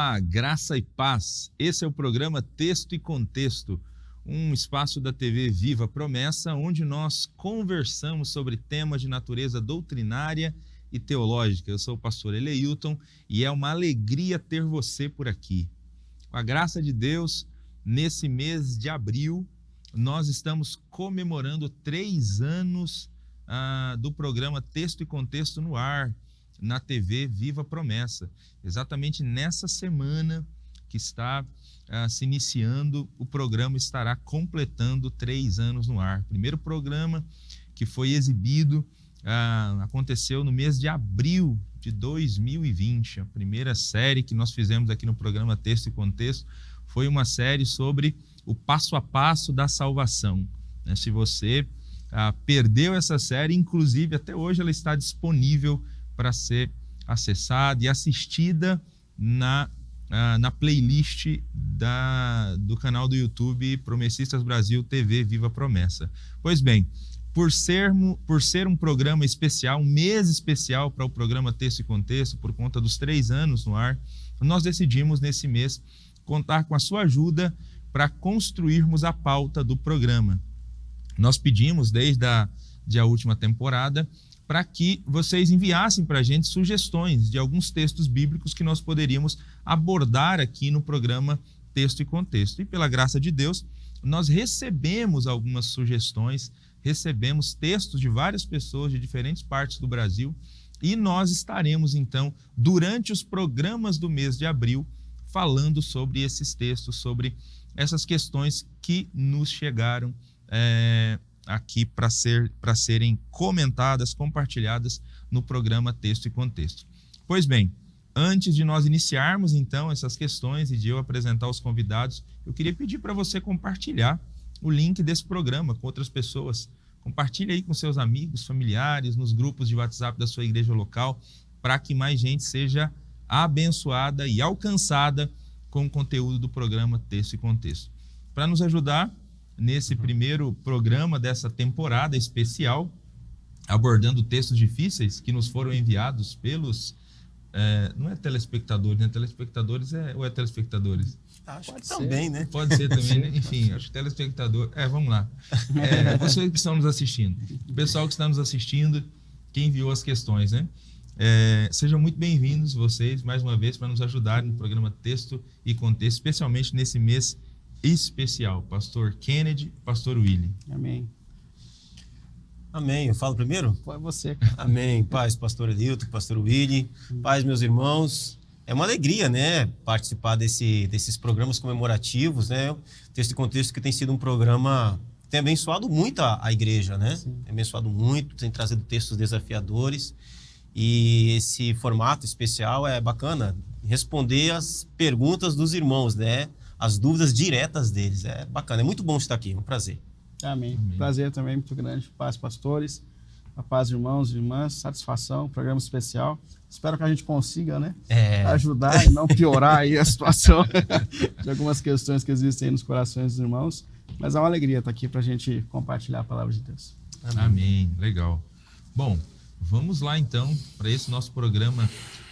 Olá, graça e paz. Esse é o programa Texto e Contexto, um espaço da TV Viva Promessa, onde nós conversamos sobre temas de natureza doutrinária e teológica. Eu sou o pastor Eleilton e é uma alegria ter você por aqui. Com a graça de Deus, nesse mês de abril, nós estamos comemorando 3 anos do programa Texto e Contexto no ar, na TV Viva Promessa. Exatamente nessa semana que está se iniciando, o programa estará completando 3 anos no ar. O primeiro programa que foi exibido aconteceu no mês de abril de 2020. A primeira série que nós fizemos aqui no programa Texto e Contexto foi uma série sobre o passo a passo da salvação. Se você perdeu essa série, inclusive até hoje ela está disponível para ser acessada e assistida na playlist do canal do YouTube Promessistas Brasil TV Viva Promessa. Pois bem, por ser um programa especial, um mês especial para o programa Texto e Contexto, por conta dos 3 anos no ar, nós decidimos nesse mês contar com a sua ajuda para construirmos a pauta do programa. Nós pedimos desde a última temporada para que vocês enviassem para a gente sugestões de alguns textos bíblicos que nós poderíamos abordar aqui no programa Texto e Contexto. E pela graça de Deus, nós recebemos algumas sugestões, recebemos textos de várias pessoas de diferentes partes do Brasil e nós estaremos, então, durante os programas do mês de abril, falando sobre esses textos, sobre essas questões que nos chegaram aqui para serem comentadas, compartilhadas no programa Texto e Contexto. Pois bem, antes de nós iniciarmos então essas questões e de eu apresentar os convidados, eu queria pedir para você compartilhar o link desse programa com outras pessoas. Compartilhe aí com seus amigos, familiares, nos grupos de WhatsApp da sua igreja local, para que mais gente seja abençoada e alcançada com o conteúdo do programa Texto e Contexto. Para nos ajudar nesse primeiro programa dessa temporada especial, abordando textos difíceis que nos foram enviados pelos... não é telespectadores, né? Telespectadores ou é telespectadores? Acho que também, né? Pode ser também, né? Enfim, acho que telespectador... Vamos lá. Vocês que estão nos assistindo, o pessoal que está nos assistindo, que enviou as questões, né? Sejam muito bem-vindos vocês, mais uma vez, para nos ajudarem no programa Texto e Contexto, especialmente nesse mês especial. Pastor Kennedy, Pastor Willy. Amém. Amém. Eu falo primeiro? Foi você. Amém. Paz, Pastor Elilton, Pastor Willy. Paz, meus irmãos. É uma alegria, né, participar desses programas comemorativos, né? O Texto e Contexto que tem sido um programa que tem abençoado muito a igreja, né? Sim. Tem abençoado muito, tem trazido textos desafiadores. E esse formato especial é bacana, responder as perguntas dos irmãos, né? As dúvidas diretas deles. É bacana, é muito bom estar aqui, é um prazer. Amém. Prazer também muito grande. Paz, pastores, a paz, irmãos e irmãs, satisfação, programa especial. Espero que a gente consiga, né, ajudar e não piorar aí a situação de algumas questões que existem aí nos corações dos irmãos. Mas é uma alegria estar aqui para a gente compartilhar a palavra de Deus. Amém. Legal. Bom, vamos lá então para esse nosso programa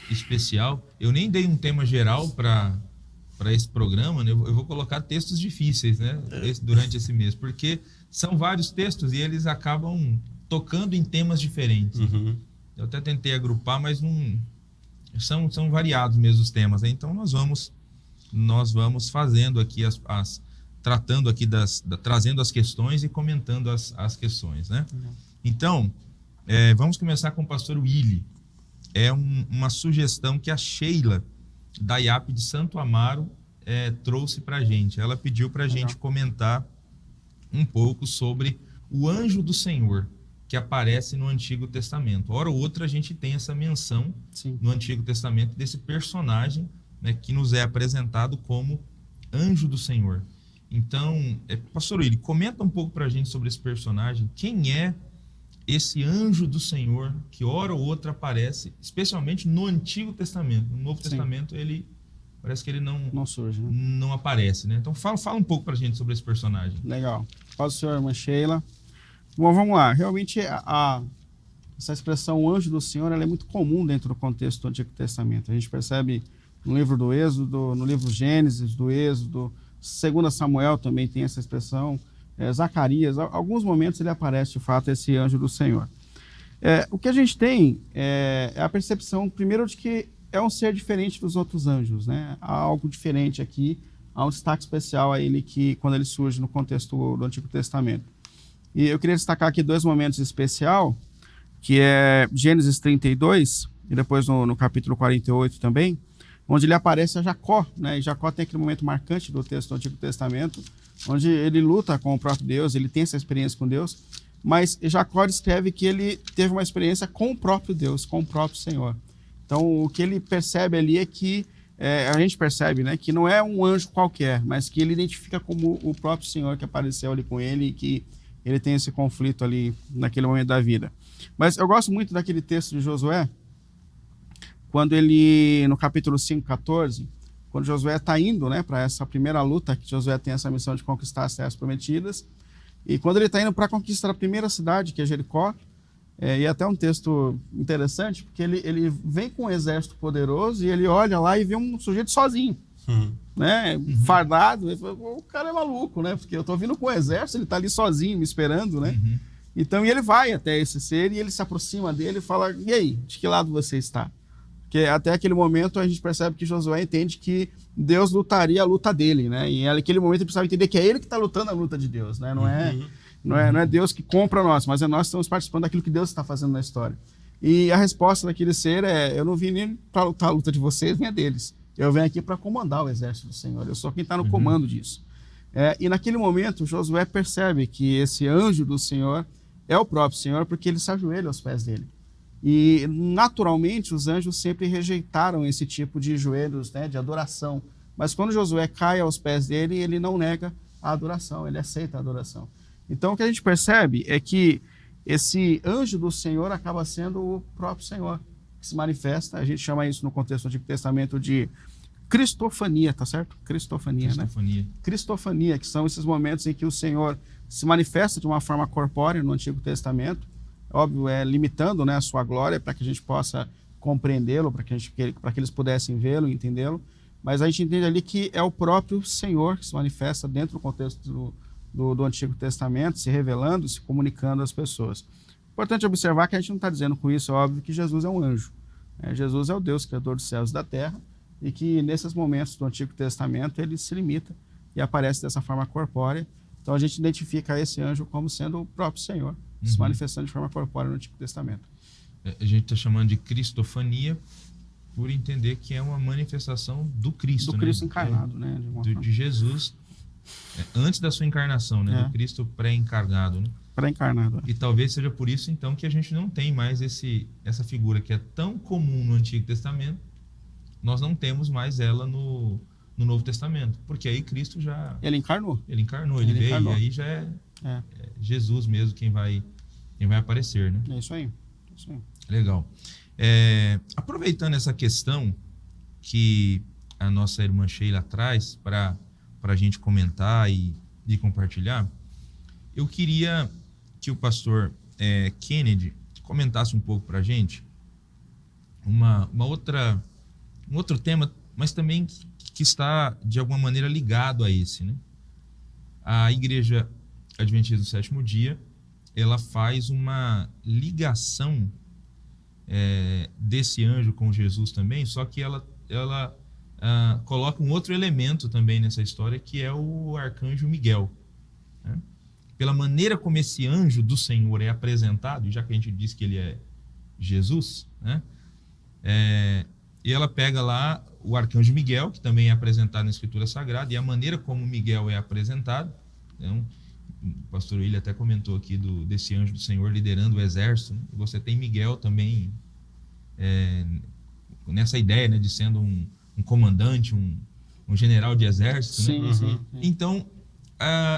especial. Eu nem dei um tema geral para esse programa, né? Eu vou colocar textos difíceis, né? Durante esse mês, porque são vários textos e eles acabam tocando em temas diferentes. Uhum. Eu até tentei agrupar, mas não são variados mesmo os temas, né? Então nós vamos fazendo aqui tratando aqui trazendo as questões e comentando as questões, né? Uhum. Então, vamos começar com o pastor Willy. É uma sugestão que a Sheila da IAP de Santo Amaro trouxe para a gente. Ela pediu para a gente comentar um pouco sobre o anjo do Senhor que aparece no Antigo Testamento. Hora ou outra a gente tem essa menção no Antigo Testamento desse personagem, né, que nos é apresentado como anjo do Senhor. Então, pastor Willy, comenta um pouco para a gente sobre esse personagem. Quem é esse anjo do Senhor que hora ou outra aparece, especialmente no Antigo Testamento? No Novo Testamento ele parece que ele não surge, né? Não aparece, né? Então fala um pouco pra gente sobre esse personagem. Legal. Paz do Senhor, irmã Sheila. Bom, vamos lá. Realmente essa expressão anjo do Senhor ela é muito comum dentro do contexto do Antigo Testamento. A gente percebe no livro do Êxodo, no livro Gênesis, do Êxodo, 2 Samuel também tem essa expressão, Zacarias, alguns momentos ele aparece de fato esse anjo do Senhor. O que a gente tem é a percepção, primeiro, de que é um ser diferente dos outros anjos, né? Há algo diferente aqui, há um destaque especial a ele quando ele surge no contexto do Antigo Testamento. E eu queria destacar aqui 2 momentos especiais, que é Gênesis 32, e depois no capítulo 48 também, onde ele aparece a Jacó, né? E Jacó tem aquele momento marcante do texto do Antigo Testamento, onde ele luta com o próprio Deus, ele tem essa experiência com Deus, mas Jacó descreve que ele teve uma experiência com o próprio Deus, com o próprio Senhor. Então, o que ele percebe ali é que, a gente percebe, né, que não é um anjo qualquer, mas que ele identifica como o próprio Senhor que apareceu ali com ele e que ele tem esse conflito ali naquele momento da vida. Mas eu gosto muito daquele texto de Josué, quando ele, no capítulo 5:14, quando Josué está indo, né, para essa primeira luta, que Josué tem essa missão de conquistar as terras prometidas, e quando ele está indo para conquistar a primeira cidade, que é Jericó, e é até um texto interessante, porque ele vem com um exército poderoso e ele olha lá e vê um sujeito sozinho, né, fardado. Ele fala, o cara é maluco, né, porque eu estou vindo com um exército, ele está ali sozinho me esperando, né. Então, e ele vai até esse ser e ele se aproxima dele e fala, e aí, de que lado você está? Porque até aquele momento a gente percebe que Josué entende que Deus lutaria a luta dele, né? E naquele momento ele precisava entender que é ele que está lutando a luta de Deus, né? Não é Deus que compra nós, mas é nós que estamos participando daquilo que Deus está fazendo na história. E a resposta daquele ser eu não vim nem para lutar a luta de vocês, nem a deles. Eu venho aqui para comandar o exército do Senhor. Eu sou quem está no comando disso. E naquele momento Josué percebe que esse anjo do Senhor é o próprio Senhor, porque ele se ajoelha aos pés dele. E, naturalmente, os anjos sempre rejeitaram esse tipo de joelhos, né, de adoração. Mas quando Josué cai aos pés dele, ele não nega a adoração, ele aceita a adoração. Então, o que a gente percebe é que esse anjo do Senhor acaba sendo o próprio Senhor, que se manifesta. A gente chama isso no contexto do Antigo Testamento de cristofania, tá certo? Cristofania, né? Cristofania, que são esses momentos em que o Senhor se manifesta de uma forma corpórea no Antigo Testamento, óbvio, limitando, né, a sua glória para que a gente possa compreendê-lo, para que eles pudessem vê-lo e entendê-lo, mas a gente entende ali que é o próprio Senhor que se manifesta dentro do contexto do Antigo Testamento, se revelando, se comunicando às pessoas. Importante observar que a gente não está dizendo com isso, é óbvio, que Jesus é um anjo. Jesus é o Deus criador dos céus e da terra, e que nesses momentos do Antigo Testamento ele se limita e aparece dessa forma corpórea. Então a gente identifica esse anjo como sendo o próprio Senhor, se manifestando de forma corpórea no Antigo Testamento. A gente está chamando de cristofania por entender que é uma manifestação do Cristo. Do Cristo, né? Encarnado, né? De Jesus, antes da sua encarnação, né? Do Cristo pré-encarnado. Né? Pré-encarnado. E talvez seja por isso, então, que a gente não tem mais essa figura que é tão comum no Antigo Testamento, nós não temos mais ela no Novo Testamento. Porque aí Cristo já... Ele encarnou. Ele veio, encarnou. E aí já é Jesus mesmo quem vai aparecer, né? É isso aí. Legal. Aproveitando essa questão que a nossa irmã Sheila traz para a gente comentar e compartilhar, eu queria que o pastor Kennedy comentasse um pouco para a gente um outro tema, mas também que está de alguma maneira ligado a esse, né? A Igreja Adventista do Sétimo Dia, ela faz uma ligação desse anjo com Jesus também, só que ela coloca um outro elemento também nessa história, que é o arcanjo Miguel, né? Pela maneira como esse anjo do Senhor é apresentado, já que a gente diz que ele é Jesus, né? E ela pega lá o arcanjo Miguel, que também é apresentado na Escritura Sagrada, e a maneira como Miguel é apresentado, né? O pastor William até comentou aqui desse anjo do Senhor liderando o exército, né? Você tem Miguel também nessa ideia, né, de sendo um comandante, um general de exército. Sim, né? sim. Então,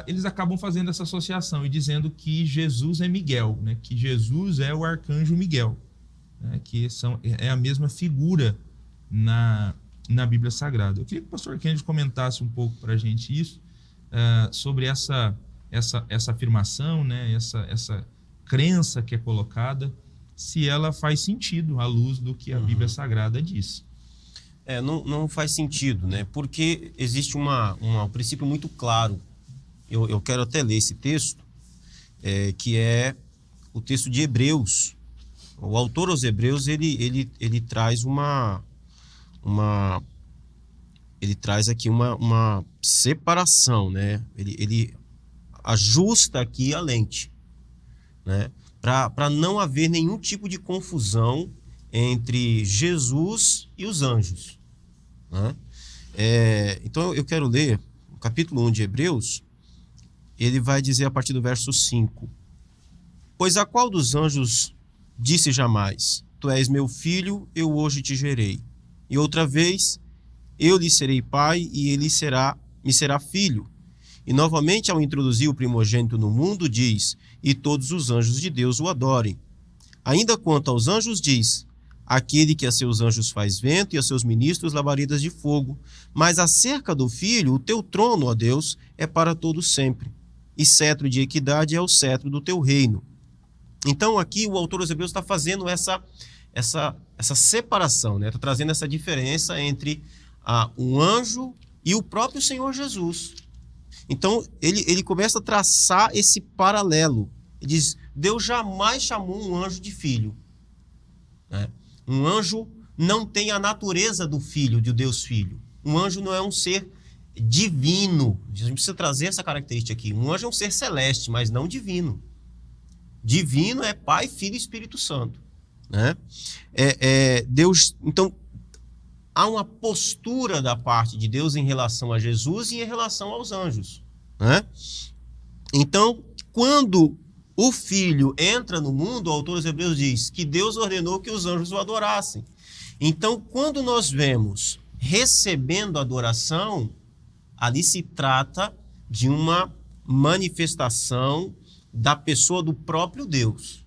eles acabam fazendo essa associação e dizendo que Jesus é Miguel, né? Que Jesus é o arcanjo Miguel, né? Que é a mesma figura na Bíblia Sagrada. Eu queria que o pastor Kennedy comentasse um pouco para a gente isso, sobre essa afirmação, né? Essa crença que é colocada, se ela faz sentido à luz do que a Bíblia Sagrada diz. Não faz sentido, né? Porque existe um princípio muito claro. Eu quero até ler esse texto, que é o texto de Hebreus. O autor aos Hebreus, ele traz ele traz aqui uma separação, né? Ele ajusta aqui a lente, né? Para não haver nenhum tipo de confusão entre Jesus e os anjos, né? Então eu quero ler o capítulo 1 de Hebreus. Ele vai dizer a partir do verso 5: Pois a qual dos anjos disse jamais: Tu és meu filho, eu hoje te gerei? E outra vez: Eu lhe serei pai e ele me será filho. E novamente, ao introduzir o primogênito no mundo, diz: E todos os anjos de Deus o adorem. Ainda quanto aos anjos diz: Aquele que a seus anjos faz vento e a seus ministros labaredas de fogo. Mas acerca do filho, o teu trono, ó Deus, é para todo sempre, e cetro de equidade é o cetro do teu reino. Então aqui o autor aos Hebreus está fazendo essa separação, né? Está trazendo essa diferença entre um anjo e o próprio Senhor Jesus. Então ele começa a traçar esse paralelo. Ele diz: Deus jamais chamou um anjo de filho, né? Um anjo não tem a natureza do filho, de Deus Filho. Um anjo não é um ser divino. A gente precisa trazer essa característica aqui. Um anjo é um ser celeste, mas não divino. Divino é Pai, Filho e Espírito Santo, né? Deus. Então, há uma postura da parte de Deus em relação a Jesus e em relação aos anjos, né? Então, quando o Filho entra no mundo, o autor dos Hebreus diz que Deus ordenou que os anjos o adorassem. Então, quando nós vemos recebendo adoração, ali se trata de uma manifestação da pessoa do próprio Deus,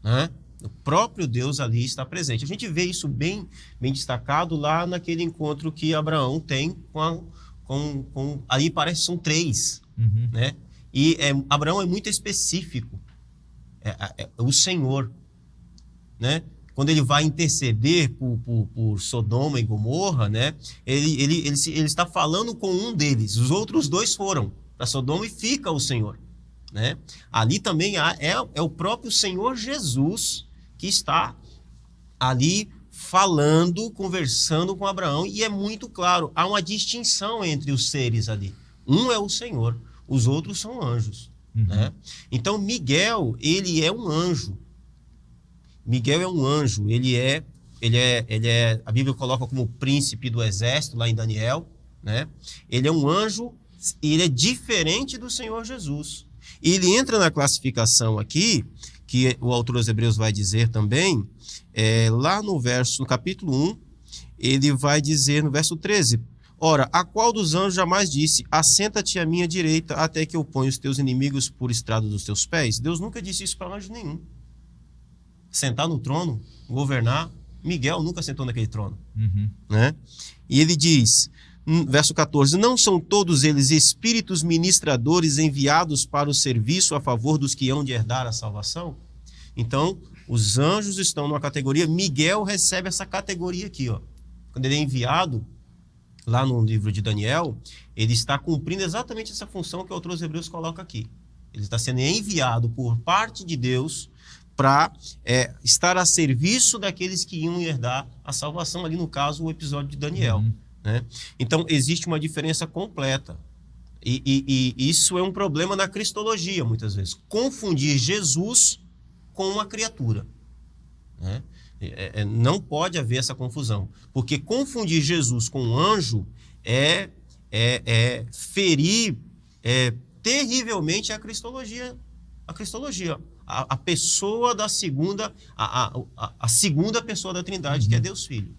né? O próprio Deus ali está presente. A gente vê isso bem destacado lá naquele encontro que Abraão tem ali parece que são 3, né? E Abraão é muito específico. O Senhor, né? Quando ele vai interceder por Sodoma e Gomorra, né? Ele está falando com um deles. Os outros 2 foram para Sodoma e fica o Senhor, né? Ali também é o próprio Senhor Jesus que está ali falando, conversando com Abraão, e é muito claro, há uma distinção entre os seres ali. Um é o Senhor, os outros são anjos, né? Então Miguel, ele é um anjo. Miguel é um anjo, ele é, a Bíblia coloca como príncipe do exército lá em Daniel, né? Ele é um anjo e ele é diferente do Senhor Jesus. E ele entra na classificação aqui, que o autor dos Hebreus vai dizer também, lá no capítulo 1, ele vai dizer no verso 13: Ora, a qual dos anjos jamais disse: Assenta-te à minha direita, até que eu ponha os teus inimigos por estrado dos teus pés? Deus nunca disse isso para anjo nenhum. Sentar no trono, governar, Miguel nunca sentou naquele trono, né? E ele diz, verso 14: Não são todos eles espíritos ministradores enviados para o serviço a favor dos que hão de herdar a salvação? Então, os anjos estão numa categoria, Miguel recebe essa categoria aqui, ó. Quando ele é enviado, lá no livro de Daniel, ele está cumprindo exatamente essa função que o autor dos Hebreus coloca aqui. Ele está sendo enviado por parte de Deus para estar a serviço daqueles que iam herdar a salvação, ali no caso o episódio de Daniel, né? Então existe uma diferença completa, e isso é um problema na cristologia muitas vezes, confundir Jesus com uma criatura, né? Não pode haver essa confusão, porque confundir Jesus com um anjo é ferir terrivelmente a cristologia. A pessoa da segunda, a segunda pessoa da Trindade, que é Deus Filho.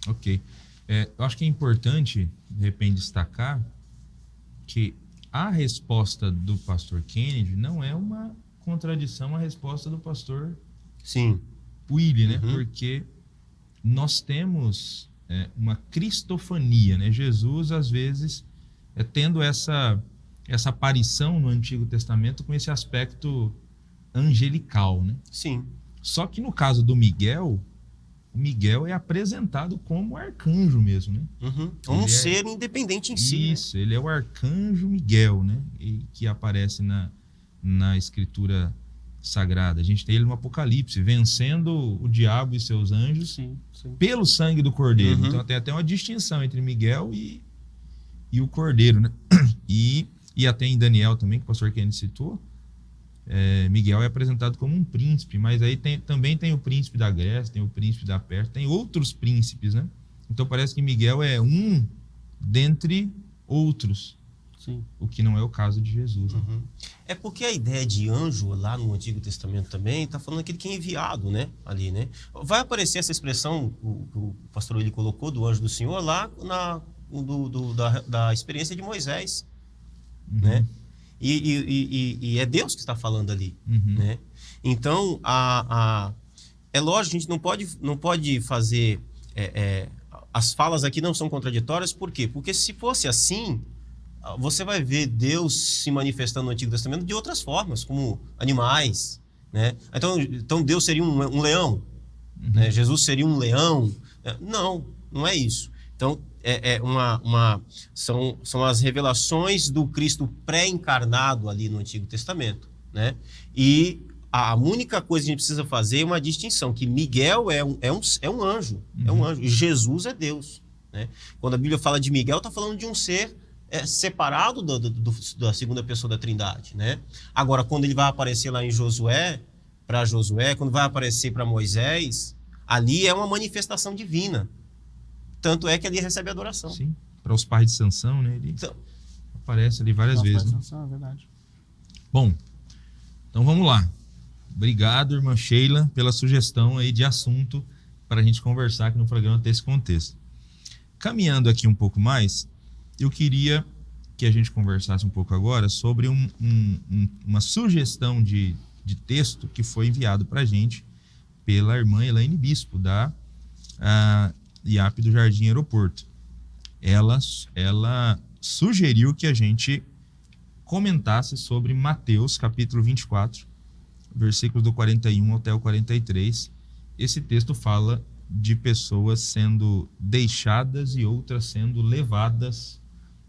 Ok. Eu acho que é importante, de repente, destacar que a resposta do pastor Kennedy não é uma contradição à resposta do pastor Willy, né? Porque nós temos uma cristofania, né? Jesus, às vezes, tendo essa aparição no Antigo Testamento com esse aspecto angelical, né? Sim. Só que no caso do Miguel, o Miguel é apresentado como arcanjo mesmo, né? Um ser independente em si. Isso, ele é o arcanjo Miguel, né? Que aparece na escritura sagrada. A gente tem ele no Apocalipse, vencendo o diabo e seus anjos pelo sangue do Cordeiro. Então tem até uma distinção entre Miguel e o Cordeiro, né? E até em Daniel também, que o pastor Kennedy citou, Miguel é apresentado como um príncipe, mas aí também tem o príncipe da Grécia, tem o príncipe da Pérsia, tem outros príncipes, né? Então parece que Miguel é um dentre outros. Sim. O que não é o caso de Jesus. Né? É porque a ideia de anjo lá no Antigo Testamento também está falando aquele que é enviado, né? Ali, né? Vai aparecer essa expressão que o pastor ele colocou do anjo do Senhor lá da experiência de Moisés, né? E é Deus que está falando ali, né? Então, é lógico, a gente não pode fazer... as falas aqui não são contraditórias, por quê? Porque se fosse assim, você vai ver Deus se manifestando no Antigo Testamento de outras formas, como animais, né? Então Deus seria um leão, né? Jesus seria um leão. Não é isso. Então, são as revelações do Cristo pré-encarnado ali no Antigo Testamento, né? E a única coisa que a gente precisa fazer é uma distinção, que Miguel é um anjo, é um anjo, e Jesus é Deus, né? Quando a Bíblia fala de Miguel, está falando de um ser separado da segunda pessoa da Trindade, né? Agora, quando ele vai aparecer lá em Josué, quando vai aparecer para Moisés, ali é uma manifestação divina. Tanto é que ali recebe adoração. Sim, para os pais de Sansão, né? Ele aparece ali várias vezes. Né? Sansão, é verdade. Bom, então vamos lá. Obrigado, irmã Sheila, pela sugestão aí de assunto para a gente conversar aqui no programa Texto e Contexto. Caminhando aqui um pouco mais, eu queria que a gente conversasse um pouco agora sobre uma sugestão de texto que foi enviado para a gente pela irmã Elaine Bispo, da IAP do Jardim Aeroporto. Ela sugeriu que a gente comentasse sobre Mateus, capítulo 24, versículos do 41 até o 43. Esse texto fala de pessoas sendo deixadas e outras sendo levadas,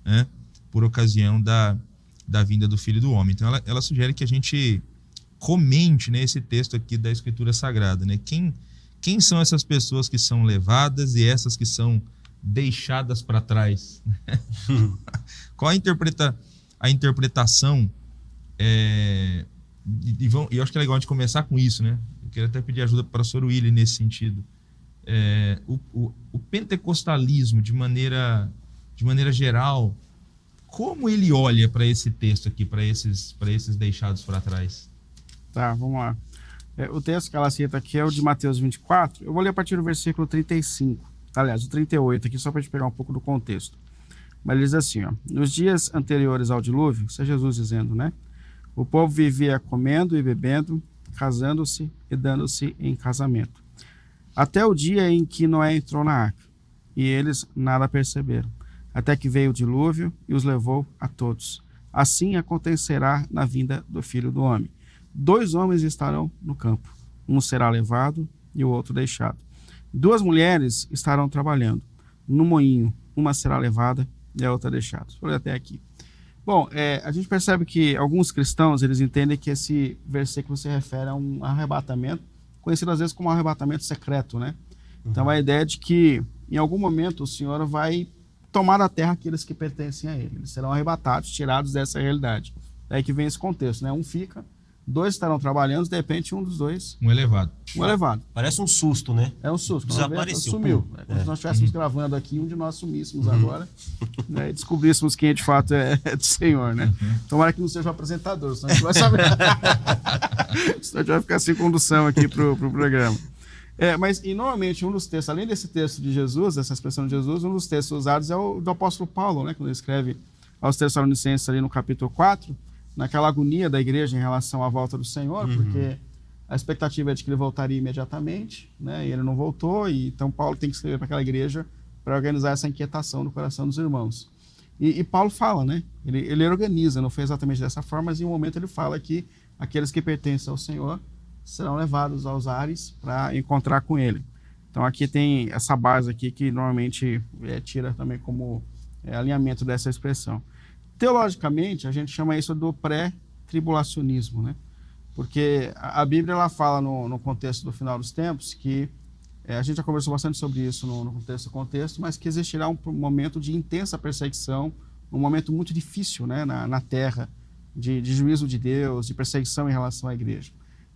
né, por ocasião da vinda do Filho do Homem. Então ela sugere que a gente comente, né, esse texto aqui da Escritura Sagrada, né? Quem são essas pessoas que são levadas e essas que são deixadas para trás? Qual a interpretação? E eu acho que é legal a gente começar com isso, né? Eu queria até pedir ajuda para o pastor William nesse sentido. O pentecostalismo, de maneira geral, como ele olha para esse texto aqui, para esses deixados para trás? Tá, vamos lá. O texto que ela cita aqui é o de Mateus 24. Eu vou ler a partir do versículo 35. Aliás, o 38 aqui, só para a gente pegar um pouco do contexto. Mas ele diz assim, ó: nos dias anteriores ao dilúvio, isso é Jesus dizendo, né? O povo vivia comendo e bebendo, casando-se e dando-se em casamento, até o dia em que Noé entrou na arca, e eles nada perceberam, até que veio o dilúvio e os levou a todos. Assim acontecerá na vinda do Filho do Homem. 2 homens estarão no campo, um será levado e o outro deixado. 2 mulheres estarão trabalhando no moinho, uma será levada e a outra deixada. Vou ler até aqui. Bom, a gente percebe que alguns cristãos, eles entendem que esse versículo se refere a um arrebatamento, conhecido às vezes como um arrebatamento secreto, né? Então a ideia é de que em algum momento o Senhor vai tomar da terra aqueles que pertencem a Ele. Eles serão arrebatados, tirados dessa realidade. Daí que vem esse contexto, né? Um fica, 2 estarão trabalhando, de repente um dos 2... Um elevado. Parece um susto, né? É um susto. Desapareceu. Sumiu. Como se nós estivéssemos gravando aqui, um de nós sumíssemos agora, né, e descobríssemos quem de fato é do Senhor, né? Tomara que não seja o apresentador, senão a gente vai saber. Senão a gente vai ficar sem condução aqui pro programa. Mas, e normalmente, um dos textos, além desse texto de Jesus, dessa expressão de Jesus, um dos textos usados é o do apóstolo Paulo, né? Quando ele escreve aos Tessalonicenses ali no capítulo 4, naquela agonia da igreja em relação à volta do Senhor, porque a expectativa é de que ele voltaria imediatamente, né? E ele não voltou, e então Paulo tem que escrever para aquela igreja para organizar essa inquietação no coração dos irmãos. E Paulo fala, né? Ele organiza, não foi exatamente dessa forma, mas em um momento ele fala que aqueles que pertencem ao Senhor serão levados aos ares para encontrar com ele. Então aqui tem essa base aqui que normalmente tira também como alinhamento dessa expressão. Teologicamente, a gente chama isso do pré-tribulacionismo, né? Porque a Bíblia ela fala no contexto do final dos tempos que a gente já conversou bastante sobre isso no contexto, mas que existirá um momento de intensa perseguição, um momento muito difícil, né, na Terra, de juízo de Deus, de perseguição em relação à igreja.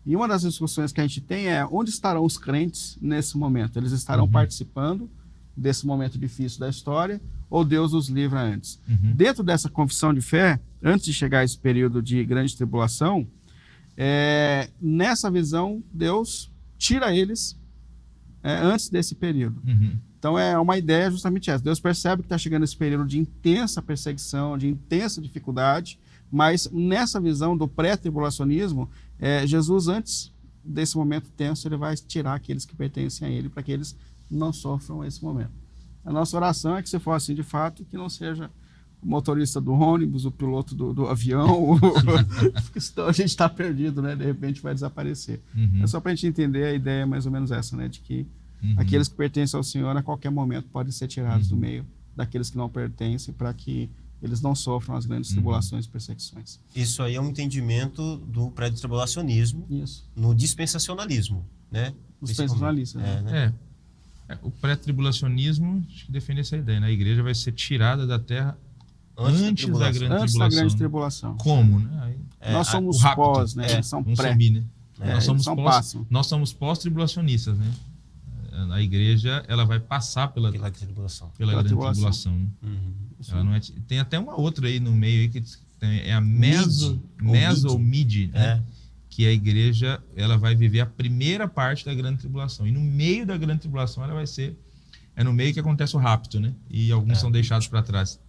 E uma das discussões que a gente tem é onde estarão os crentes nesse momento? Eles estarão participando desse momento difícil da história ou Deus os livra antes? Dentro dessa confissão de fé, antes de chegar a esse período de grande tribulação, nessa visão, Deus tira eles antes desse período. Então é uma ideia justamente essa. Deus percebe que está chegando esse período de intensa perseguição, de intensa dificuldade, mas nessa visão do pré-tribulacionismo, Jesus, antes desse momento tenso, ele vai tirar aqueles que pertencem a ele para que eles não sofram esse momento. A nossa oração é que, se for assim de fato, que não seja o motorista do ônibus, o piloto do avião, porque senão a gente está perdido, né? De repente vai desaparecer. É só para a gente entender, a ideia é mais ou menos essa, né? De que aqueles que pertencem ao Senhor, a qualquer momento, podem ser tirados do meio daqueles que não pertencem, para que eles não sofram as grandes tribulações e perseguições. Isso aí é um entendimento do pré-tribulacionismo no dispensacionalismo, né? Dispensacionalista, né? O pré-tribulacionismo acho que defende essa ideia, né? A igreja vai ser tirada da terra antes da grande tribulação. Como, né? Nós somos pós, né? São pré. Subir, né? Nós somos pós-tribulacionistas, né? A igreja ela vai passar pela grande tribulação. Né? Ela não tem até uma outra aí no meio aí que é a meso ou mid, né? Que a igreja ela vai viver a primeira parte da grande tribulação. E no meio da grande tribulação ela vai ser... É no meio que acontece o rapto, né? E alguns são deixados para trás.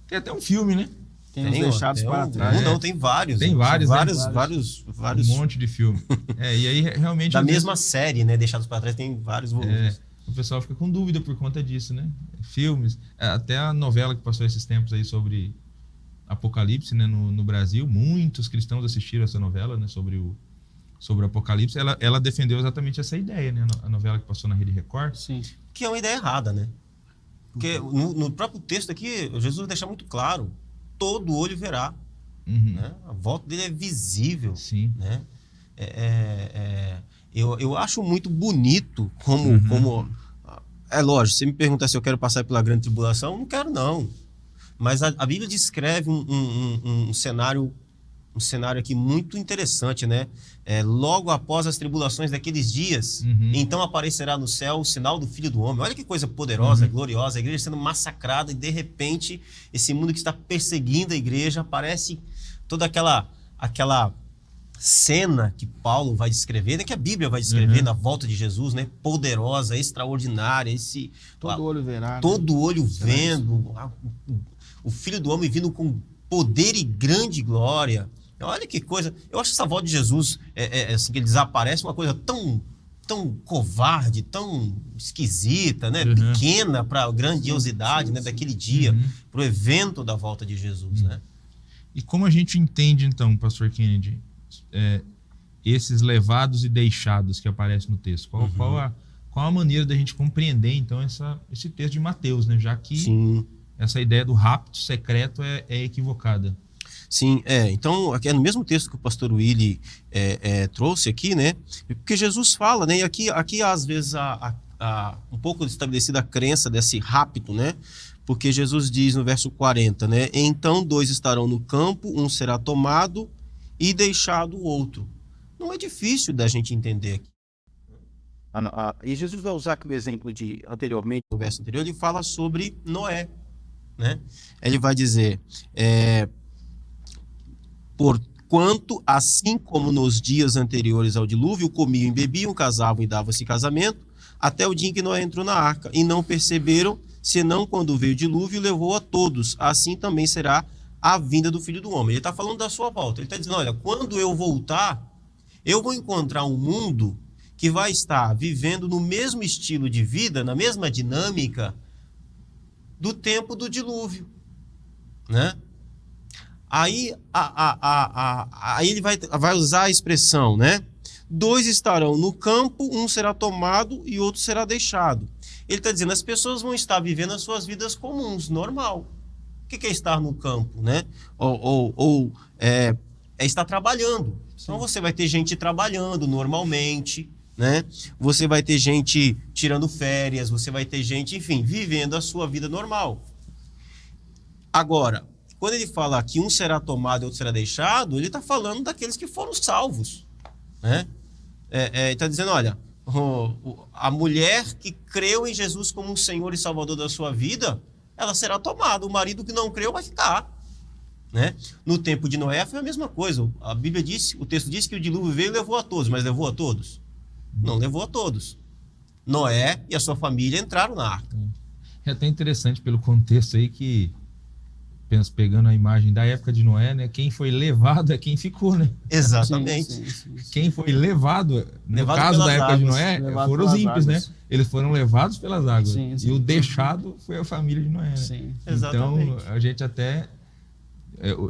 Tem até um filme, né? Tem os deixados para trás. Não, tem vários. Tem vários. Vários. Um monte de filme. E aí realmente... Da mesma série, né? Deixados para trás, tem vários volumes. O pessoal fica com dúvida por conta disso, né? Filmes. Até a novela que passou esses tempos aí sobre Apocalipse, né? No Brasil, muitos cristãos assistiram essa novela, né? Sobre o Apocalipse. Ela defendeu exatamente essa ideia, né? A novela que passou na Rede Record. Sim. Que é uma ideia errada, né? Porque no próprio texto aqui, Jesus deixa muito claro: todo olho verá. Né? A volta dele é visível. Sim. Né? Eu acho muito bonito como... É lógico, você me perguntar se eu quero passar pela grande tribulação, não quero não. Mas a Bíblia descreve um cenário aqui muito interessante, né? Logo após as tribulações daqueles dias, então aparecerá no céu o sinal do Filho do Homem. Olha que coisa poderosa, gloriosa, a igreja sendo massacrada e de repente esse mundo que está perseguindo a igreja, aparece toda aquela cena que Paulo vai descrever, né? Que a Bíblia vai descrever na volta de Jesus, né? Poderosa, extraordinária, todo olho verá, todo olho vendo, o Filho do Homem vindo com poder e grande glória. Olha que coisa. Eu acho essa volta de Jesus, assim, que ele desaparece, uma coisa tão covarde, tão esquisita, né? Pequena para a grandiosidade, né? Daquele dia, para o evento da volta de Jesus, né? E como a gente entende, então, Pastor Kennedy, esses levados e deixados que aparecem no texto? Qual a maneira da gente compreender, então, esse texto de Mateus, né? Já que essa ideia do rapto secreto é equivocada. Sim, então aqui é no mesmo texto que o pastor Willy trouxe aqui, né? Porque Jesus fala, né? E aqui às vezes há um pouco estabelecida a crença desse rapto, né? Porque Jesus diz no verso 40, né? Então 2 estarão no campo, um será tomado e deixado o outro. Não é difícil da gente entender aqui. E Jesus vai usar como exemplo anteriormente, no verso anterior, ele fala sobre Noé, né? Ele vai dizer... Porquanto, assim como nos dias anteriores ao dilúvio, comiam e bebiam, casavam e davam-se casamento, até o dia em que Noé entrou na arca, e não perceberam, senão quando veio o dilúvio, levou a todos. Assim também será a vinda do Filho do Homem. Ele está falando da sua volta. Ele está dizendo, olha, quando eu voltar, eu vou encontrar um mundo que vai estar vivendo no mesmo estilo de vida, na mesma dinâmica do tempo do dilúvio, né? Aí ele vai usar a expressão, né? 2 estarão no campo, um será tomado e outro será deixado. Ele está dizendo, as pessoas vão estar vivendo as suas vidas comuns, normal. O que é estar no campo, né? É estar trabalhando. Então você vai ter gente trabalhando normalmente, né? Você vai ter gente tirando férias, você vai ter gente, enfim, vivendo a sua vida normal. Agora, quando ele fala que um será tomado e outro será deixado, ele está falando daqueles que foram salvos, né? Ele está dizendo, olha, a mulher que creu em Jesus como o Senhor e Salvador da sua vida, ela será tomada. O marido que não creu vai ficar, né? No tempo de Noé foi a mesma coisa. A Bíblia diz, o texto diz que o dilúvio veio e levou a todos, mas levou a todos? Não levou a todos. Noé e a sua família entraram na arca. É até interessante pelo contexto aí que, pegando a imagem da época de Noé, né? Quem foi levado é quem ficou, né? Exatamente. Sim. Quem foi levado, no caso da época águas, de Noé, foram os ímpios, né? Eles foram levados pelas águas. Sim. E o deixado foi a família de Noé, né? Sim. Então, a gente até...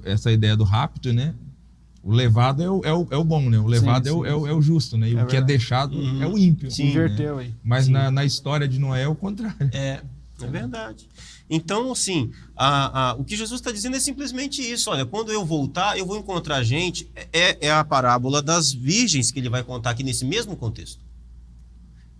Essa ideia do rapto, né? O levado é o bom, né? O levado é o justo, né? E o que é deixado é o ímpio. Sim, inverteu aí. Mas na história de Noé é o contrário. É verdade. Então, assim, o que Jesus está dizendo é simplesmente isso. Olha, quando eu voltar, eu vou encontrar gente. É a parábola das virgens que ele vai contar aqui nesse mesmo contexto.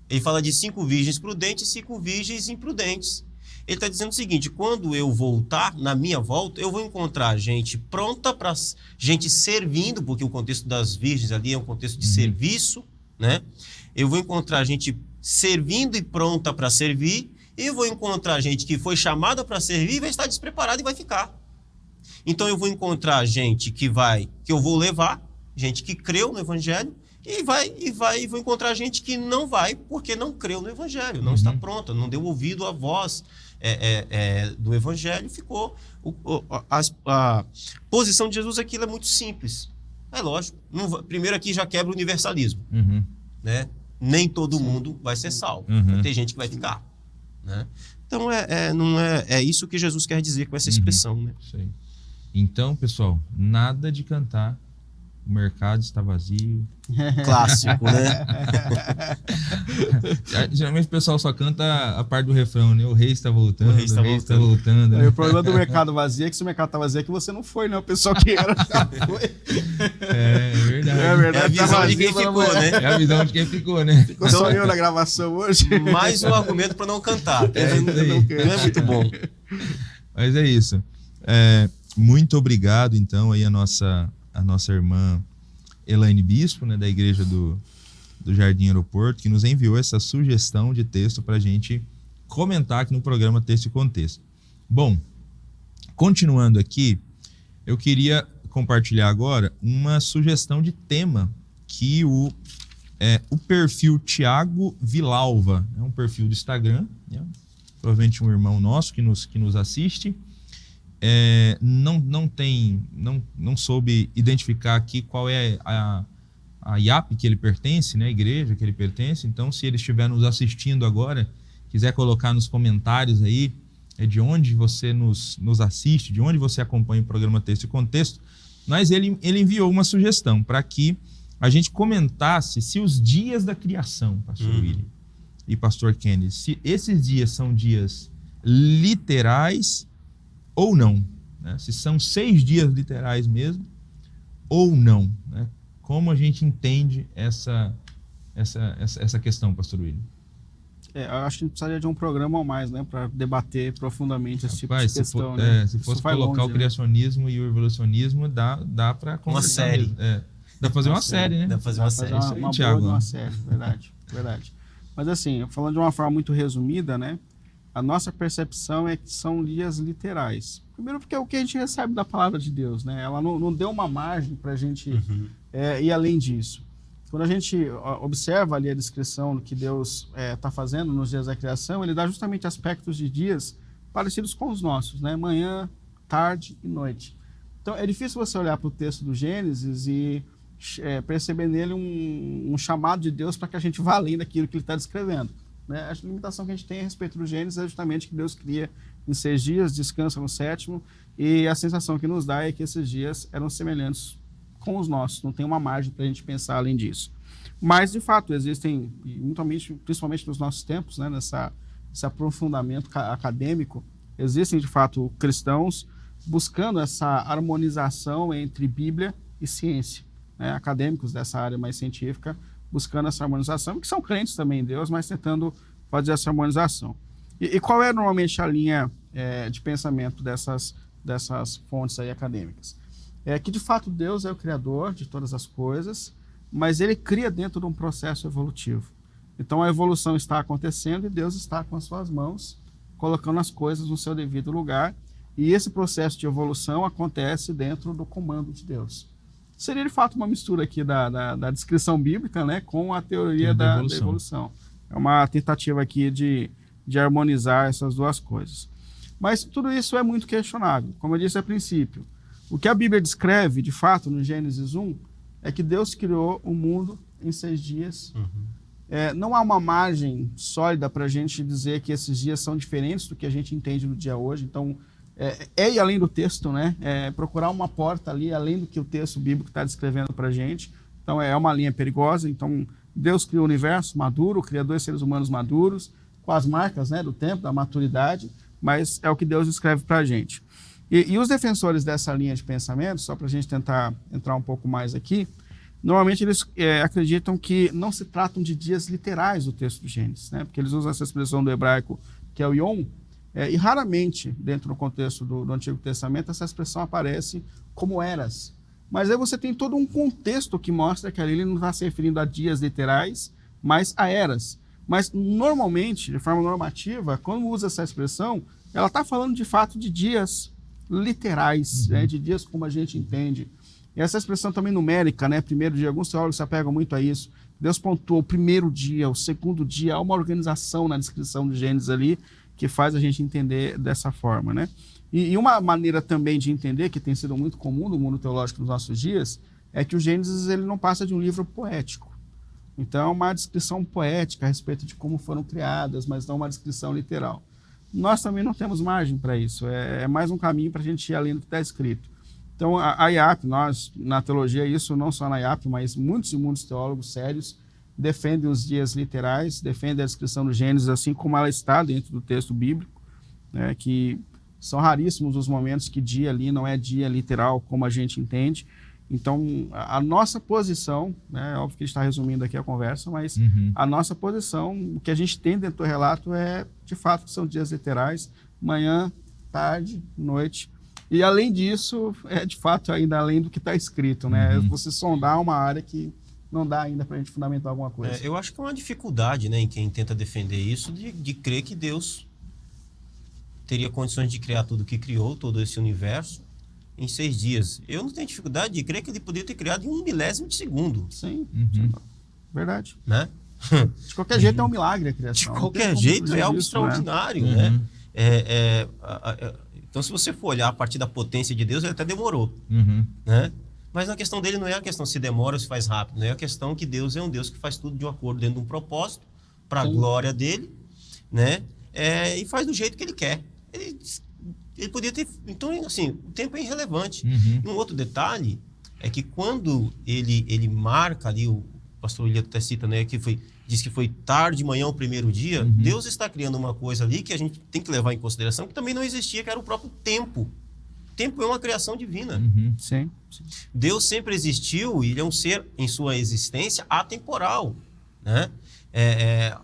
Ele fala de 5 virgens prudentes e 5 virgens imprudentes. Ele está dizendo o seguinte, quando eu voltar, na minha volta, eu vou encontrar gente pronta para gente servindo, porque o contexto das virgens ali é um contexto de serviço, né? Eu vou encontrar gente servindo e pronta para servir, e eu vou encontrar gente que foi chamada para servir e vai estar despreparada e vai ficar. Então eu vou encontrar gente que eu vou levar, gente que creu no Evangelho, e vou encontrar gente que não vai porque não creu no Evangelho, não está pronta, não deu ouvido à voz do Evangelho, ficou. A posição de Jesus aqui é muito simples. É lógico. Primeiro aqui já quebra o universalismo. Né? Nem todo mundo vai ser salvo. Vai ter gente que vai ficar. Né? Então é isso que Jesus quer dizer com essa expressão. Né? Sei. Então, pessoal, nada de cantar o mercado está vazio. Clássico, né? Geralmente o pessoal só canta a parte do refrão, né? O rei está voltando, o rei está voltando. Né? O problema do mercado vazio é que se o mercado está vazio é que você não foi, né? O pessoal que era já foi. É verdade. É a visão de quem ficou, né? É a visão de quem ficou, né? Ficou só eu na gravação hoje. Mais um argumento para não cantar. Não é muito bom. Mas é isso. Muito obrigado, então, aí a nossa irmã Elaine Bispo, né, da Igreja do Jardim Aeroporto, que nos enviou essa sugestão de texto para a gente comentar aqui no programa Texto e Contexto. Bom, continuando aqui, eu queria compartilhar agora uma sugestão de tema que o perfil Tiago Vilalva, é um perfil do Instagram, né, provavelmente um irmão nosso que nos assiste, não soube identificar aqui qual é a IAP que ele pertence, né, a igreja que ele pertence. Então, se ele estiver nos assistindo agora, quiser colocar nos comentários aí de onde você nos assiste, de onde você acompanha o programa Texto e Contexto, mas ele enviou uma sugestão para que a gente comentasse se os dias da criação, pastor William e pastor Kennedy, se esses dias são dias literais ou não, né? Se são 6 dias literais mesmo, ou não, né? Como a gente entende essa questão, pastor William? Eu acho que a gente precisaria de um programa ou mais, né, para debater profundamente esse tipo de questão. Se fosse colocar o criacionismo e o evolucionismo, dá para uma série. Dá para fazer uma série, né? Dá para fazer uma série. Uma série, verdade. Mas assim, falando de uma forma muito resumida, né? A nossa percepção é que são dias literais. Primeiro porque é o que a gente recebe da palavra de Deus, né? Ela não deu uma margem para a gente ir além disso. Quando a gente observa ali a descrição do que Deus está fazendo nos dias da criação, ele dá justamente aspectos de dias parecidos com os nossos, né? Manhã, tarde e noite. Então é difícil você olhar para o texto do Gênesis e perceber nele um chamado de Deus para que a gente vá além daquilo que ele está descrevendo. Né? A limitação que a gente tem a respeito do Gênesis é justamente que Deus cria em 6 dias, descansa no 7º, e a sensação que nos dá é que esses dias eram semelhantes com os nossos, não tem uma margem para a gente pensar além disso. Mas, de fato, existem, principalmente nos nossos tempos, né, nesse aprofundamento acadêmico, existem, de fato, cristãos buscando essa harmonização entre Bíblia e ciência, né? Acadêmicos dessa área mais científica buscando essa harmonização, que são crentes também em Deus, mas tentando fazer essa harmonização. E qual é normalmente a linha de pensamento dessas fontes aí acadêmicas? É que, de fato, Deus é o criador de todas as coisas, mas ele cria dentro de um processo evolutivo. Então, a evolução está acontecendo e Deus está com as suas mãos, colocando as coisas no seu devido lugar, e esse processo de evolução acontece dentro do comando de Deus. Seria, de fato, uma mistura aqui da descrição bíblica, né, com a teoria da evolução. É uma tentativa aqui de harmonizar essas duas coisas. Mas tudo isso é muito questionável. Como eu disse a princípio, o que a Bíblia descreve, de fato, no Gênesis 1, é que Deus criou o mundo em 6 dias. Não há uma margem sólida para a gente dizer que esses dias são diferentes do que a gente entende no dia hoje. Então, ir além do texto, né? Procurar uma porta ali, além do que o texto bíblico está descrevendo para a gente. Então, é uma linha perigosa. Então, Deus criou o universo maduro, cria 2 seres humanos maduros, com as marcas, né, do tempo, da maturidade, mas é o que Deus escreve para a gente. E os defensores dessa linha de pensamento, só para a gente tentar entrar um pouco mais aqui, normalmente eles acreditam que não se tratam de dias literais do texto do Gênesis, né? Porque eles usam essa expressão do hebraico, que é o yom, e raramente, dentro do contexto do Antigo Testamento, essa expressão aparece como eras. Mas aí você tem todo um contexto que mostra que ali ele não está se referindo a dias literais, mas a eras. Mas, normalmente, de forma normativa, quando usa essa expressão, ela está falando, de fato, de dias literais, né, de dias como a gente entende. E essa expressão também numérica, né, primeiro dia, alguns teólogos se apegam muito a isso. Deus pontuou o primeiro dia, o segundo dia, há uma organização na descrição de Gênesis ali que faz a gente entender dessa forma, né? E uma maneira também de entender, que tem sido muito comum no mundo teológico nos nossos dias, é que o Gênesis ele não passa de um livro poético. Então, é uma descrição poética a respeito de como foram criadas, mas não uma descrição literal. Nós também não temos margem para isso. É mais um caminho para a gente ir além do que está escrito. Então, a IAP, nós, na teologia, isso não só na IAP, mas muitos e muitos teólogos sérios defendem os dias literais, defendem a descrição do Gênesis assim como ela está dentro do texto bíblico, né, que são raríssimos os momentos que dia ali não é dia literal como a gente entende. Então, a nossa posição, né, óbvio que a gente está resumindo aqui a conversa, mas a nossa posição, o que a gente tem dentro do relato é, de fato, que são dias literais, manhã, tarde, noite. E, além disso, de fato, ainda além do que está escrito, né? Você sondar uma área que não dá ainda para a gente fundamentar alguma coisa. Eu acho que é uma dificuldade, né, em quem tenta defender isso, de crer que Deus teria condições de criar tudo que criou, todo esse universo, em 6 dias. Eu não tenho dificuldade de crer que ele poderia ter criado em 1 milésimo de segundo. Sim, verdade. Né? De qualquer jeito é um milagre a criação. De qualquer jeito é algo extraordinário, né? Então, se você for olhar a partir da potência de Deus, ele até demorou. Né? Mas a questão dele não é a questão se demora ou se faz rápido, não é a questão que Deus é um Deus que faz tudo de um acordo dentro de um propósito, para a glória dele, né? E faz do jeito que ele quer. Ele podia ter... Então, assim, o tempo é irrelevante. Um outro detalhe é que quando ele marca ali, o pastor William até cita, né, diz que foi tarde de manhã o primeiro dia, Deus está criando uma coisa ali que a gente tem que levar em consideração, que também não existia, que era o próprio tempo. O tempo é uma criação divina. Sim. Deus sempre existiu e ele é um ser, em sua existência, atemporal, né?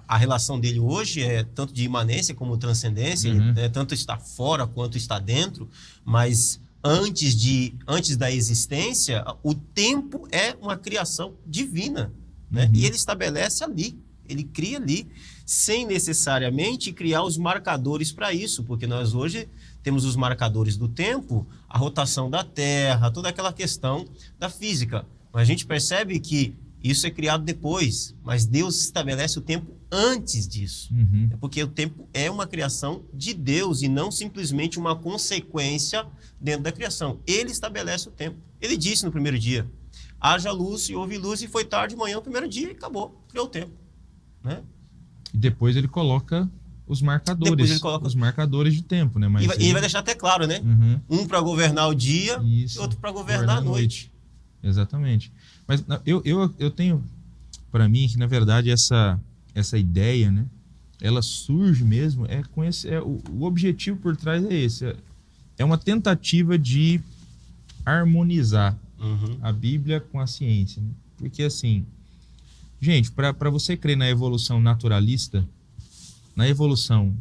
A relação dele hoje é tanto de imanência como transcendência, tanto está fora quanto está dentro, mas antes da existência, o tempo é uma criação divina, né? E ele estabelece ali, ele cria ali, sem necessariamente criar os marcadores para isso, porque nós hoje temos os marcadores do tempo, a rotação da Terra, toda aquela questão da física, mas a gente percebe que isso é criado depois, mas Deus estabelece o tempo antes disso. Porque o tempo é uma criação de Deus e não simplesmente uma consequência dentro da criação. Ele estabelece o tempo. Ele disse no primeiro dia, haja luz e houve luz e foi tarde de manhã o primeiro dia e acabou, criou o tempo. Né? E depois ele coloca os marcadores, os marcadores de tempo. Né? Mas ele vai deixar até claro, né? Um para governar o dia e outro para governar a noite. Exatamente. Mas eu tenho para mim, que na verdade essa ideia, né, ela surge mesmo, o objetivo por trás é esse, é uma tentativa de harmonizar a Bíblia com a ciência, né? Porque assim, gente, para você crer na evolução naturalista, na evolução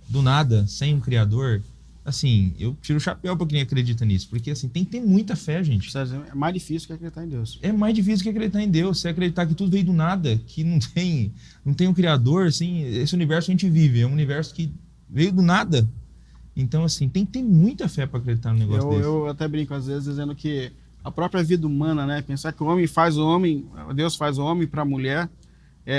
do nada, sem um criador, assim, eu tiro o chapéu para quem acredita nisso, porque assim, tem que ter muita fé, gente. É mais difícil que acreditar em Deus. É mais difícil que acreditar em Deus, você acreditar que tudo veio do nada, que não tem um criador, assim, esse universo que a gente vive, é um universo que veio do nada. Então, assim, tem que ter muita fé para acreditar no negócio desse. Eu até brinco às vezes dizendo que a própria vida humana, né, pensar que o homem faz o homem, Deus faz o homem para a mulher,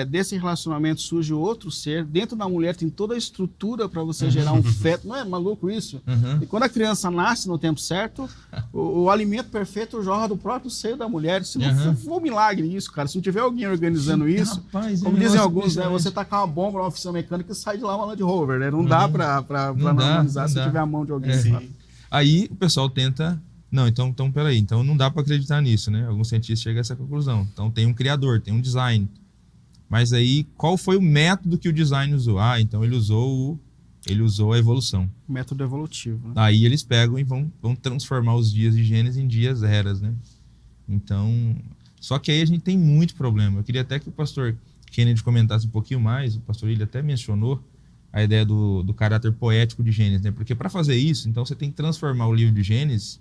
desse relacionamento surge outro ser, dentro da mulher tem toda a estrutura para você gerar um feto, não é maluco isso? E quando a criança nasce no tempo certo, o alimento perfeito jorra do próprio seio da mulher. Se não for um milagre isso, cara, se não tiver alguém organizando isso, rapaz, como dizem alguns, né, você tacar uma bomba na oficina mecânica e sai de lá uma Land Rover, né? Não dá para normalizar se tiver a mão de alguém. Aí o pessoal tenta... Não, então peraí, então não dá para acreditar nisso, né? Alguns cientistas chegam a essa conclusão. Então tem um criador, tem um design. Mas aí, qual foi o método que o design usou? Então ele usou a evolução. Método evolutivo, né? Aí eles pegam e vão transformar os dias de Gênesis em dias eras, né? Então, só que aí a gente tem muito problema. Eu queria até que o pastor Kennedy comentasse um pouquinho mais, o pastor William até mencionou a ideia do caráter poético de Gênesis, né? Porque para fazer isso, então você tem que transformar o livro de Gênesis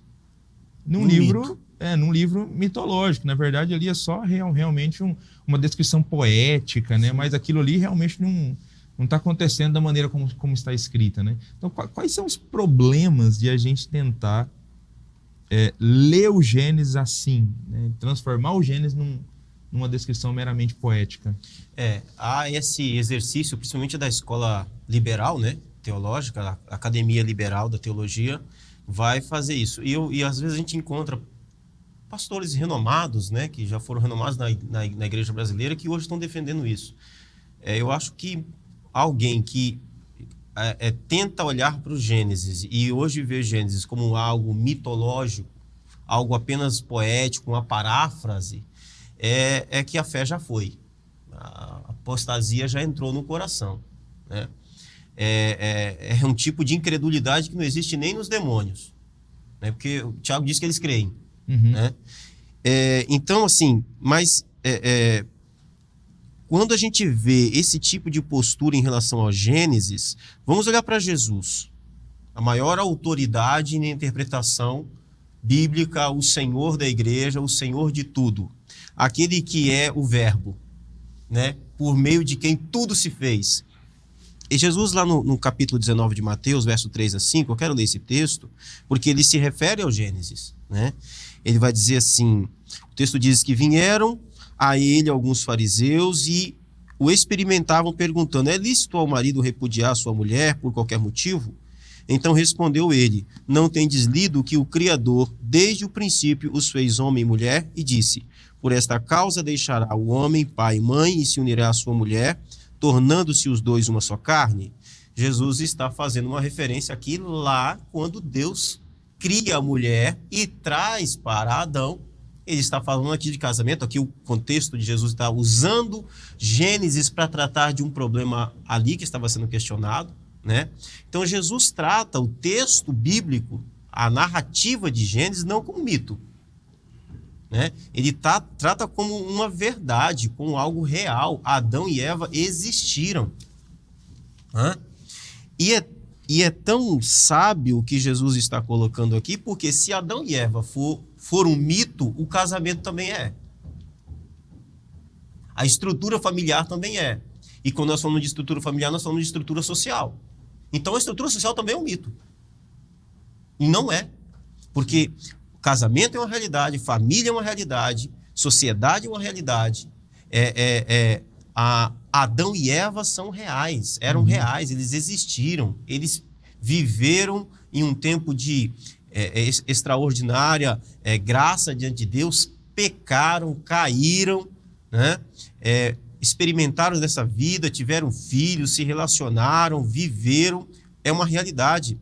num livro mitológico. Na verdade, ali é só realmente uma descrição poética, né? Mas aquilo ali realmente não está acontecendo da maneira como está escrita, né? Então, quais são os problemas de a gente tentar ler o Gênesis assim, né? Transformar o Gênesis numa descrição meramente poética? Há esse exercício, principalmente da escola liberal, né? Teológica, a Academia Liberal da Teologia, vai fazer isso. E às vezes a gente encontra pastores renomados, né, que já foram renomados na igreja brasileira, que hoje estão defendendo isso. Eu acho que alguém que tenta olhar para o Gênesis e hoje vê Gênesis como algo mitológico, algo apenas poético, uma paráfrase, é que a fé já foi. A apostasia já entrou no coração, né? É um tipo de incredulidade que não existe nem nos demônios, né? Porque o Tiago diz que eles creem, né? Então, assim, mas quando a gente vê esse tipo de postura em relação ao Gênesis, vamos olhar para Jesus, a maior autoridade na interpretação bíblica, o Senhor da igreja, o Senhor de tudo, aquele que é o Verbo, né? Por meio de quem tudo se fez. E Jesus, lá no capítulo 19 de Mateus, verso 3 a 5, eu quero ler esse texto, porque ele se refere ao Gênesis, né? Ele vai dizer assim, o texto diz que vieram a ele alguns fariseus e o experimentavam perguntando, é lícito ao marido repudiar sua mulher por qualquer motivo? Então respondeu ele, não tendes lido que o Criador, desde o princípio, os fez homem e mulher? E disse, por esta causa deixará o homem pai e mãe e se unirá à sua mulher, tornando-se os dois uma só carne. Jesus está fazendo uma referência aqui lá quando Deus cria a mulher e traz para Adão. Ele está falando aqui de casamento, aqui o contexto de Jesus está usando Gênesis para tratar de um problema ali que estava sendo questionado, né? Então Jesus trata o texto bíblico, a narrativa de Gênesis, não como mito, né? Ele trata como uma verdade, como algo real. Adão e Eva existiram. E é tão sábio o que Jesus está colocando aqui, porque se Adão e Eva for um mito, o casamento também é. A estrutura familiar também é. E quando nós falamos de estrutura familiar, nós falamos de estrutura social. Então a estrutura social também é um mito. E não é. Porque casamento é uma realidade, família é uma realidade, sociedade é uma realidade. Adão e Eva são reais, eram reais, eles existiram, eles viveram em um tempo de extraordinária graça diante de Deus, pecaram, caíram, né? Experimentaram dessa vida, tiveram filhos, se relacionaram, viveram, é uma realidade,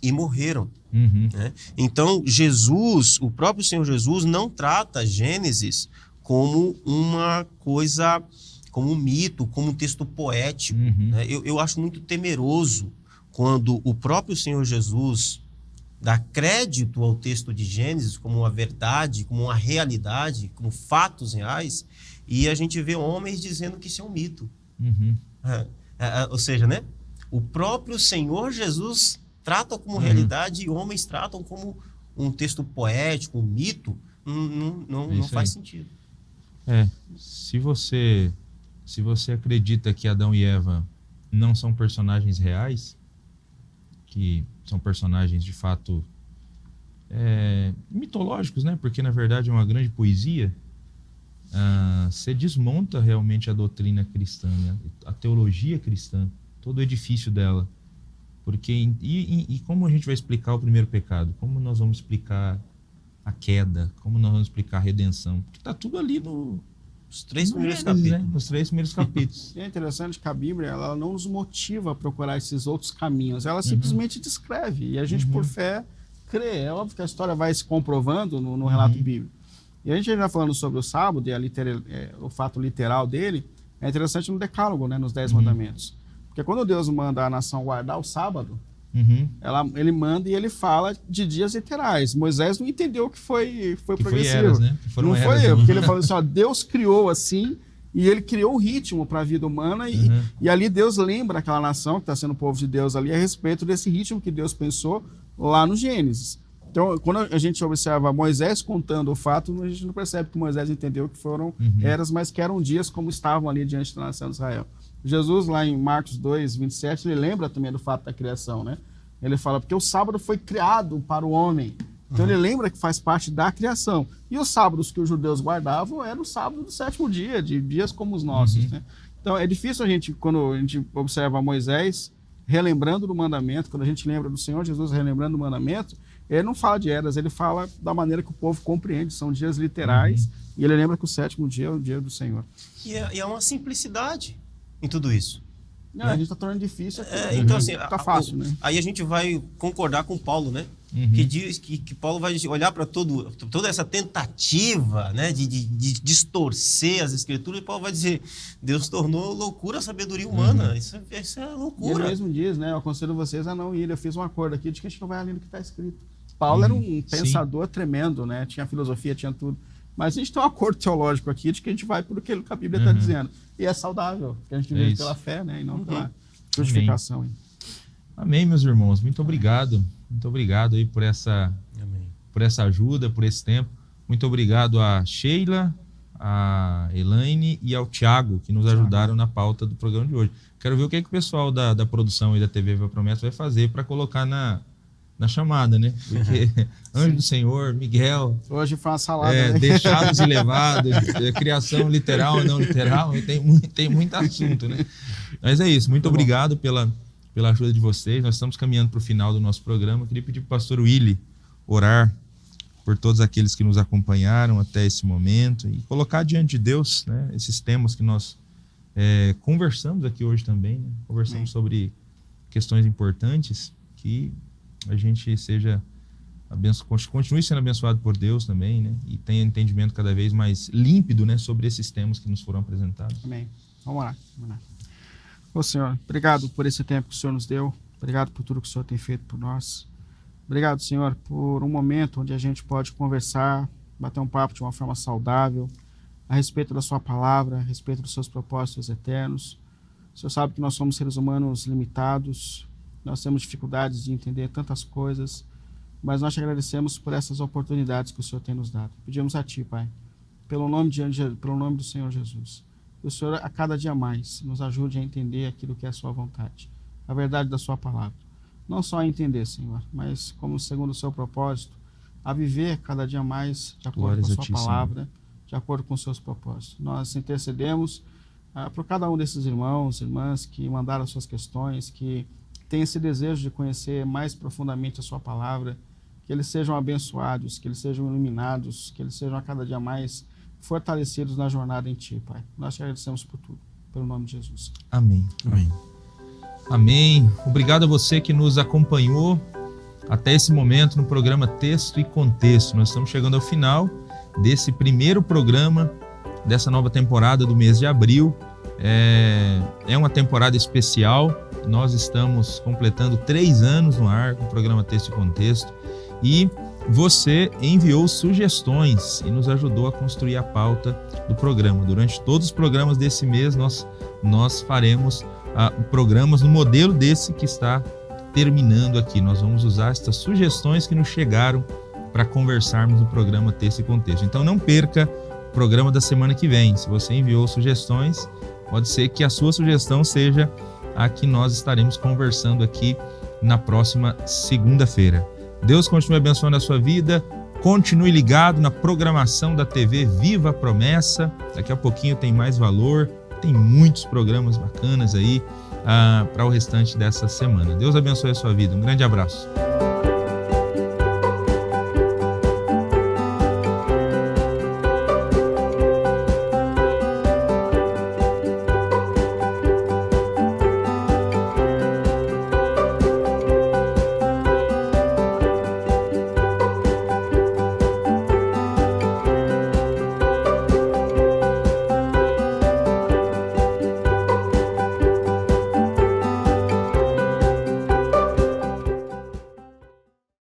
e morreram. Né? Então, Jesus, o próprio Senhor Jesus, não trata Gênesis como uma coisa, como um mito, como um texto poético. Né? Eu acho muito temeroso quando o próprio Senhor Jesus dá crédito ao texto de Gênesis como uma verdade, como uma realidade, como fatos reais, e a gente vê homens dizendo que isso é um mito. Ou seja, né? O próprio Senhor Jesus trata como realidade e homens tratam como um texto poético, um mito. Não faz sentido. Se você acredita que Adão e Eva não são personagens reais, que são personagens de fato mitológicos, né? Porque na verdade é uma grande poesia, você desmonta realmente a doutrina cristã, né? A teologia cristã, todo o edifício dela. Porque, e como a gente vai explicar o primeiro pecado? Como nós vamos explicar a queda? Como nós vamos explicar a redenção? Porque está tudo ali nos 3 primeiros capítulos. Né? Nos 3 primeiros capítulos. E é interessante que a Bíblia ela não nos motiva a procurar esses outros caminhos. Ela simplesmente descreve. E a gente, por fé, crê. É óbvio que a história vai se comprovando no relato bíblico. E a gente já falando sobre o sábado e o fato literal dele, é interessante no Decálogo, né? Nos 10 mandamentos. Porque quando Deus manda a nação guardar o sábado, ele manda e ele fala de dias literais. Moisés não entendeu que foi progressivo. Eras, né? Não foi eu, porque ele falou assim, Deus criou assim e ele criou um ritmo para a vida humana e ali Deus lembra aquela nação que está sendo o povo de Deus ali a respeito desse ritmo que Deus pensou lá no Gênesis. Então, quando a gente observa Moisés contando o fato, a gente não percebe que Moisés entendeu que foram eras, mas que eram dias como estavam ali diante da nação de Israel. Jesus, lá em Marcos 2, 27, ele lembra também do fato da criação, né? Ele fala, porque o sábado foi criado para o homem. Então ele lembra que faz parte da criação. E os sábados que os judeus guardavam eram o sábado do 7º dia, de dias como os nossos, né? Então é difícil quando a gente observa Moisés relembrando do mandamento, quando a gente lembra do Senhor Jesus relembrando do mandamento, ele não fala de eras, ele fala da maneira que o povo compreende, são dias literais, e ele lembra que o 7º dia é o dia do Senhor. E é uma simplicidade em tudo isso. Não, né? A gente está tornando difícil aqui. Então, assim, tá fácil, né? Aí a gente vai concordar com Paulo, né? Que diz que Paulo vai olhar para toda essa tentativa, né, de distorcer as escrituras, e Paulo vai dizer, Deus tornou loucura a sabedoria humana. Isso é loucura. E ele mesmo diz, né? Eu aconselho vocês a não ir. Eu fiz um acordo aqui de que a gente não vai além do que está escrito. Paulo era um pensador tremendo, né? Tinha filosofia, tinha tudo. Mas a gente tem um acordo teológico aqui de que a gente vai por aquilo que a Bíblia está dizendo. E é saudável, que a gente vive pela fé, né? E não pela justificação. Amém, meus irmãos. Muito obrigado. Muito obrigado aí por essa ajuda, por esse tempo. Muito obrigado a Sheila, a Elaine e ao Thiago, que nos ajudaram na pauta do programa de hoje. Quero ver o que o pessoal da produção e da TV Viva Promessa vai fazer para colocar na chamada, né? Porque Anjo do Senhor, Miguel... Hoje foi uma salada, né? Deixados e levados, criação literal, não literal, tem muito assunto, né? Mas é isso, muito obrigado pela ajuda de vocês. Nós estamos caminhando para o final do nosso programa. Eu queria pedir para o pastor Willy orar por todos aqueles que nos acompanharam até esse momento e colocar diante de Deus, né, esses temas que nós conversamos aqui hoje também, né? Conversamos sobre questões importantes, que a gente seja continue sendo abençoado por Deus também, né? E tenha entendimento cada vez mais límpido, né, sobre esses temas que nos foram apresentados. Amém. Vamos lá. Ô Senhor, obrigado por esse tempo que o Senhor nos deu. Obrigado por tudo que o Senhor tem feito por nós. Obrigado, Senhor, por um momento onde a gente pode conversar, bater um papo de uma forma saudável a respeito da sua palavra, a respeito dos seus propósitos eternos. O Senhor sabe que nós somos seres humanos limitados, nós temos dificuldades de entender tantas coisas, mas nós te agradecemos por essas oportunidades que o Senhor tem nos dado. Pedimos a Ti, Pai, pelo nome do Senhor Jesus, que o Senhor a cada dia mais nos ajude a entender aquilo que é a sua vontade, a verdade da sua palavra. Não só a entender, Senhor, mas como segundo o seu propósito, a viver cada dia mais de acordo com a sua palavra, de acordo com os seus propósitos. Nós intercedemos por cada um desses irmãos, irmãs que mandaram suas questões, que têm esse desejo de conhecer mais profundamente a sua palavra, que eles sejam abençoados, que eles sejam iluminados, que eles sejam a cada dia mais fortalecidos na jornada em Ti, Pai. Nós te agradecemos por tudo, pelo nome de Jesus. Amém. Amém. Amém. Obrigado a você que nos acompanhou até esse momento no programa Texto e Contexto. Nós estamos chegando ao final desse primeiro programa dessa nova temporada do mês de abril. É uma temporada especial. Nós estamos completando 3 anos no ar com o programa Texto e Contexto. E você enviou sugestões e nos ajudou a construir a pauta do programa. Durante todos os programas desse mês, nós faremos programas no modelo desse que está terminando aqui. Nós vamos usar estas sugestões que nos chegaram para conversarmos no programa Texto e Contexto. Então não perca o programa da semana que vem. Se você enviou sugestões, pode ser que a sua sugestão seja a que nós estaremos conversando aqui na próxima segunda-feira. Deus continue abençoando a sua vida. Continue ligado na programação da TV Viva a Promessa. Daqui a pouquinho tem mais valor. Tem muitos programas bacanas aí para o restante dessa semana. Deus abençoe a sua vida. Um grande abraço.